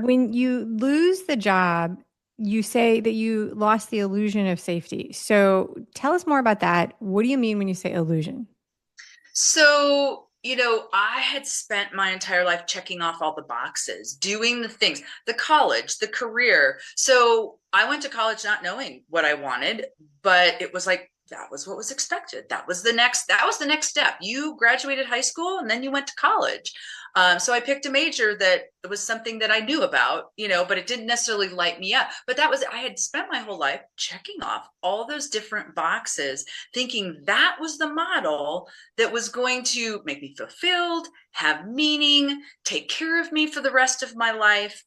When you lose the job, you say that you lost the illusion of safety. So tell us more about that. What do you mean when you say illusion? So, I had spent my entire life checking off all the boxes, doing the things, the college, the career. So I went to college not knowing what I wanted, but it was like, that was what was expected. That was the next step. You graduated high school and then you went to college. So I picked a major that was something that I knew about, but it didn't necessarily light me up. But I had spent my whole life checking off all those different boxes, thinking that was the model that was going to make me fulfilled, have meaning, take care of me for the rest of my life.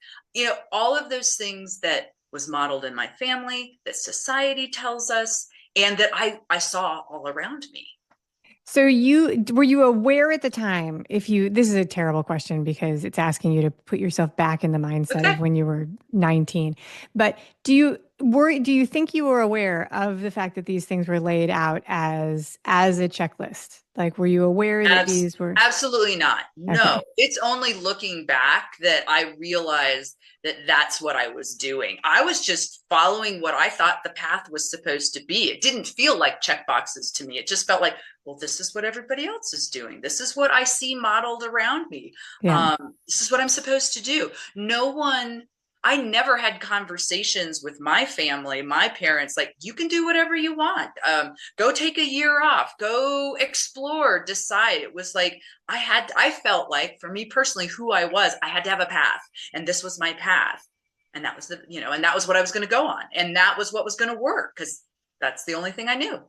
All of those things that was modeled in my family, that society tells us, and that I saw all around me. So you were you aware at the time if you this is a terrible question because it's asking you to put yourself back in the mindset Okay. of when you were 19. But do you think you were aware of the fact that these things were laid out as a checklist? Like were you aware that these were Absolutely not. No, okay. it's only looking back that I realized that that's what I was doing. I was just following what I thought the path was supposed to be. It didn't feel like check boxes to me. It just felt like, well, this is what everybody else is doing. This is what I see modeled around me. Yeah. This is what I'm supposed to do. No one I never had conversations with my family, my parents, like, you can do whatever you want. Go take a year off, go explore, decide. It was like, I felt like for me personally, who I was, I had to have a path, and this was my path. And that was and that was what I was going to go on. And that was what was going to work because that's the only thing I knew.